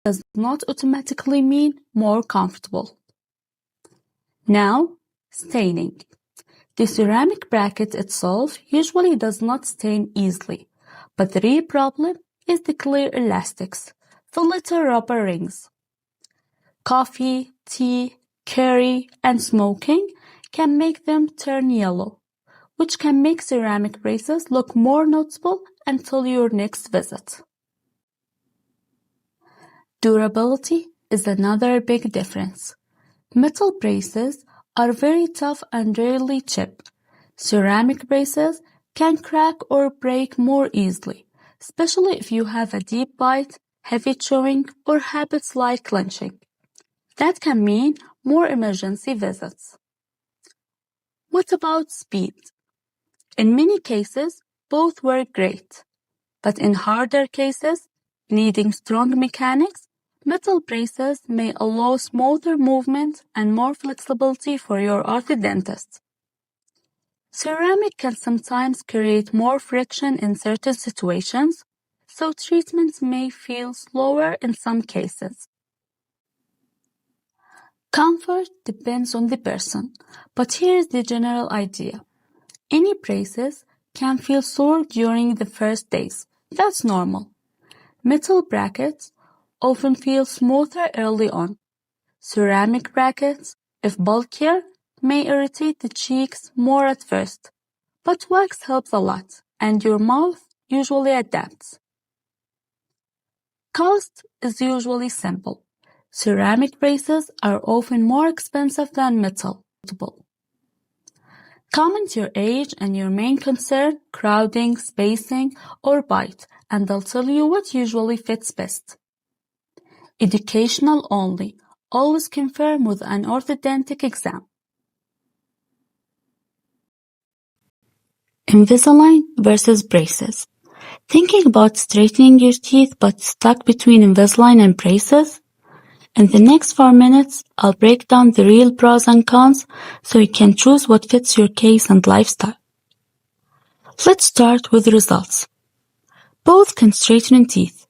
does not automatically mean more comfortable. Now, staining. The ceramic bracket itself usually does not stain easily, but the real problem is the clear elastics, the little rubber rings. Coffee, tea, curry, and smoking can make them turn yellow, which can make ceramic braces look more noticeable until your next visit. Durability is another big difference. Metal braces are very tough and rarely chip. Ceramic braces can crack or break more easily, especially if you have a deep bite, heavy chewing, or habits like clenching. That can mean more emergency visits. What about speed? In many cases, both work great. But in harder cases, needing strong mechanics, metal braces may allow smoother movement and more flexibility for your orthodontist. Ceramic can sometimes create more friction in certain situations, so treatment may feel slower in some cases. Comfort depends on the person, but here's the general idea. Any braces can feel sore during the first days. That's normal. Metal brackets often feel smoother early on. Ceramic brackets, if bulkier, may irritate the cheeks more at first. But wax helps a lot, and your mouth usually adapts. Cost is usually simple. Ceramic braces are often more expensive than metal. Comment your age and your main concern, crowding, spacing, or bite, and they'll tell you what usually fits best. Educational only. Always confirm with an orthodontic exam. Invisalign versus braces. Thinking about straightening your teeth but stuck between Invisalign and braces? In the next 4 minutes, I'll break down the real pros and cons so you can choose what fits your case and lifestyle. Let's start with results. Both can straighten teeth,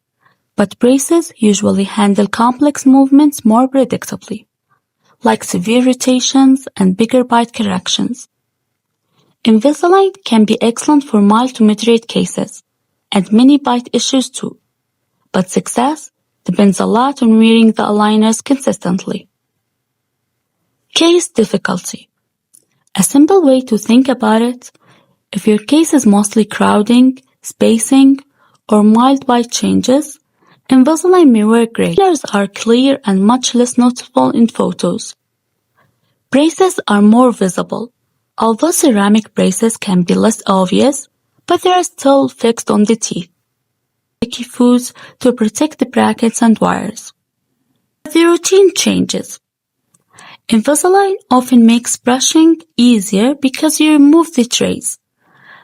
but braces usually handle complex movements more predictably, like severe rotations and bigger bite corrections. Invisalign can be excellent for mild to moderate cases, and many bite issues too, but success depends a lot on wearing the aligners consistently. Case difficulty. A simple way to think about it, if your case is mostly crowding, spacing, or mild bite changes, Invisalign may work great. Aligners are clear and much less noticeable in photos. Braces are more visible. Although ceramic braces can be less obvious, but they are still fixed on the teeth. Sticky foods to protect the brackets and wires. The routine changes. Invisalign often makes brushing easier because you remove the trays,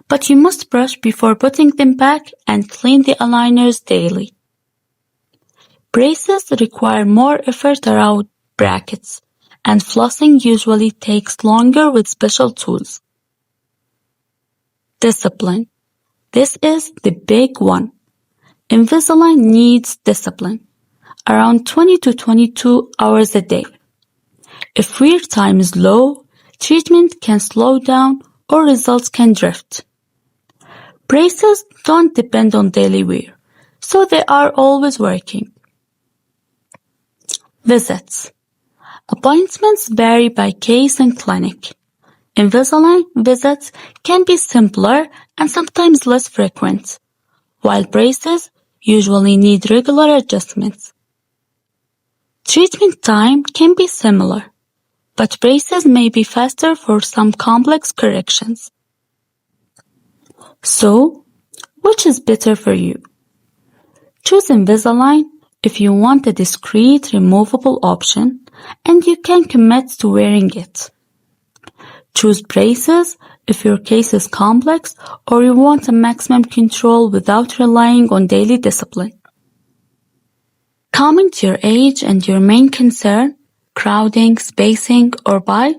but you must brush before putting them back and clean the aligners daily. Braces require more effort around brackets, and flossing usually takes longer with special tools. Discipline. This is the big one. Invisalign needs discipline, around 20 to 22 hours a day. If wear time is low, treatment can slow down or results can drift. Braces don't depend on daily wear, so they are always working. Visits. Appointments vary by case and clinic. Invisalign visits can be simpler and sometimes less frequent, while braces usually need regular adjustments. Treatment time can be similar, but braces may be faster for some complex corrections. So, which is better for you? Choose Invisalign if you want a discreet, removable option and you can commit to wearing it. Choose braces if your case is complex or you want a maximum control without relying on daily discipline. Comment your age and your main concern, crowding, spacing, or bite,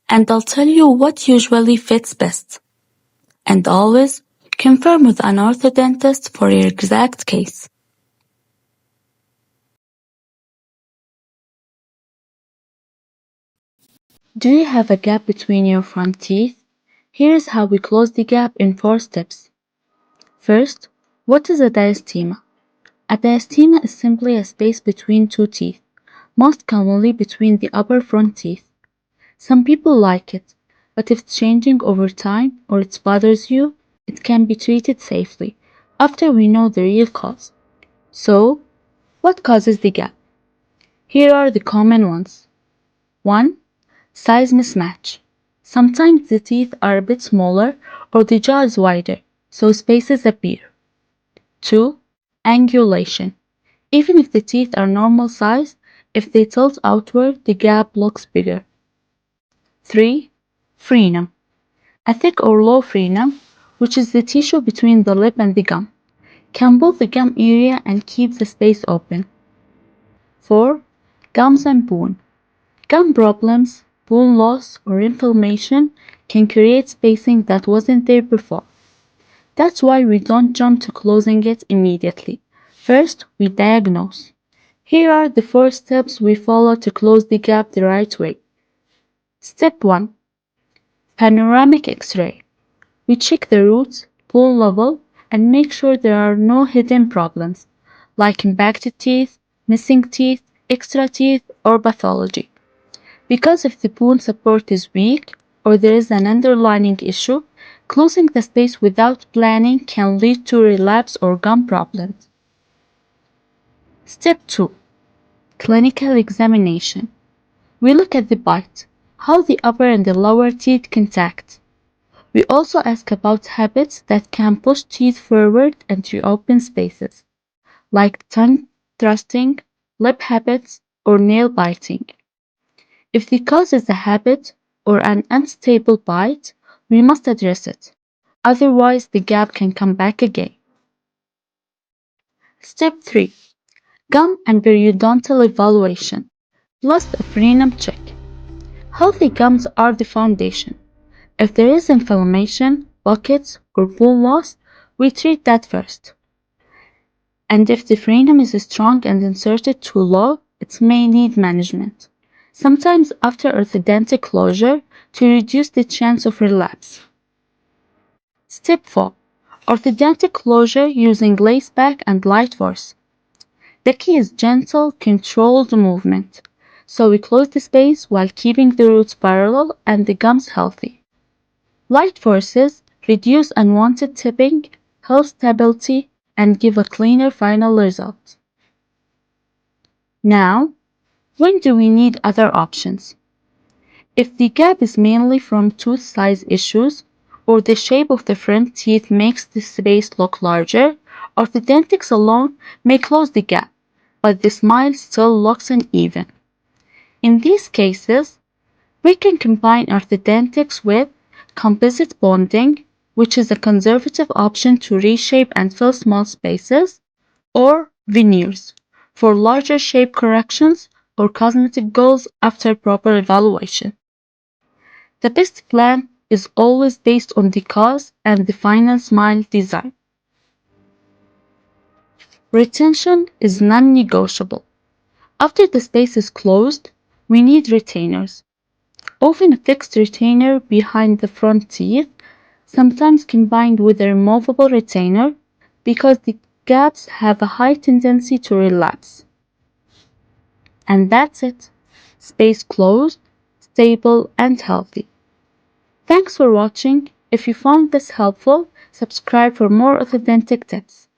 and I'll tell you what usually fits best. And always confirm with an orthodontist for your exact case. Do you have a gap between your front teeth? Here's how we close the gap in 4 steps. First, what is a diastema? A diastema is simply a space between two teeth, most commonly between the upper front teeth. Some people like it, but if it's changing over time or it bothers you, it can be treated safely after we know the real cause. So, what causes the gap? Here are the common ones. 1. Size mismatch. Sometimes the teeth are a bit smaller or the jaw is wider, so spaces appear. 2. Angulation. Even if the teeth are normal size, if they tilt outward, the gap looks bigger. 3. Frenum. A thick or low frenum, which is the tissue between the lip and the gum, can pull the gum area and keep the space open. 4. Gums and bone. Gum problems, bone loss, or inflammation can create spacing that wasn't there before. That's why we don't jump to closing it immediately. First, we diagnose. Here are the 4 steps we follow to close the gap the right way. Step 1. Panoramic X-ray. We check the roots, bone level, and make sure there are no hidden problems, like impacted teeth, missing teeth, extra teeth, or pathology. Because if the bone support is weak or there is an underlying issue, closing the space without planning can lead to relapse or gum problems. Step 2. Clinical examination. We look at the bite, how the upper and the lower teeth contact. We also ask about habits that can push teeth forward and reopen spaces, like tongue thrusting, lip habits, or nail biting. If the cause is a habit or an unstable bite, we must address it. Otherwise, the gap can come back again. Step 3. Gum and periodontal evaluation, plus the frenum check. Healthy gums are the foundation. If there is inflammation, buckets, or bone loss, we treat that first. And if the frenum is strong and inserted too low, it may need management, sometimes after orthodontic closure, to reduce the chance of relapse. Step 4. Orthodontic closure using lace back and light force. The key is gentle, controlled movement, so we close the space while keeping the roots parallel and the gums healthy. Light forces reduce unwanted tipping, help stability, and give a cleaner final result. Now, when do we need other options? If the gap is mainly from tooth size issues, or the shape of the front teeth makes the space look larger, orthodontics alone may close the gap, but the smile still looks uneven. In these cases, we can combine orthodontics with composite bonding, which is a conservative option to reshape and fill small spaces, or veneers for larger shape corrections or cosmetic goals after proper evaluation. The best plan is always based on the cause and the final smile design. Retention is non-negotiable. After the space is closed, we need retainers. Often a fixed retainer behind the front teeth, sometimes combined with a removable retainer because the gaps have a high tendency to relapse. And that's it. Space closed, stable, and healthy. Thanks for watching. If you found this helpful, subscribe for more orthodontic tips.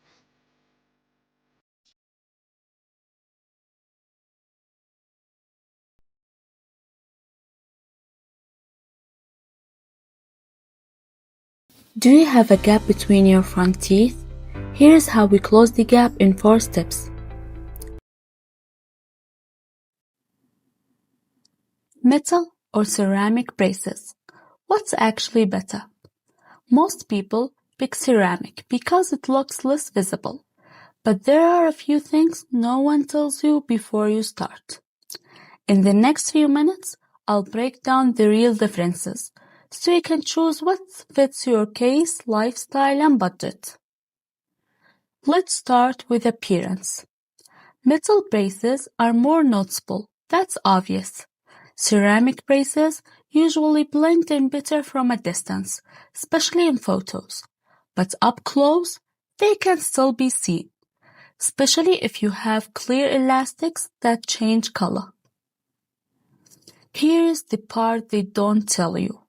Do you have a gap between your front teeth? Here's how we close the gap in 4 steps. Metal or ceramic braces? What's actually better? Most people pick ceramic because it looks less visible, but there are a few things no one tells you before you start. In the next few minutes, I'll break down the real differences so you can choose what fits your case, lifestyle, and budget. Let's start with appearance. Metal braces are more noticeable, that's obvious. Ceramic braces usually blend in better from a distance, especially in photos, but up close, they can still be seen, especially if you have clear elastics that change color. Here's the part they don't tell you.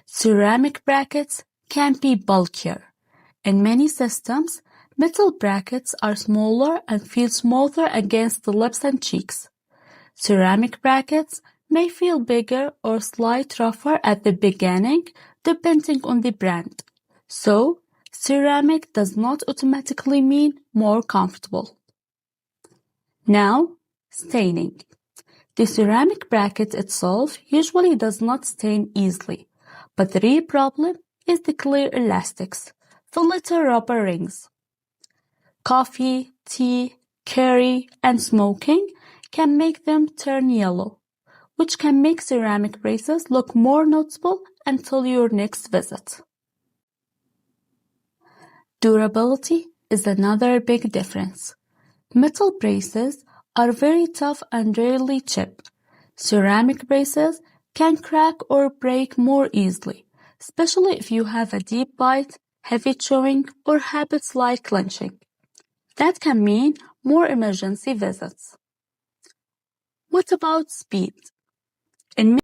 Ceramic brackets can be bulkier. In many systems, metal brackets are smaller and feel smoother against the lips and cheeks. Ceramic brackets may feel bigger or slightly rougher at the beginning, depending on the brand. So, ceramic does not automatically mean more comfortable. Now, staining. The ceramic bracket itself usually does not stain easily, but the real problem is the clear elastics, the little rubber rings. Coffee, tea, curry, and smoking can make them turn yellow, which can make ceramic braces look more noticeable until your next visit. Durability is another big difference. Metal braces are very tough and rarely chip. Ceramic braces can crack or break more easily, especially if you have a deep bite, heavy chewing, or habits like clenching. That can mean more emergency visits. What about speed? In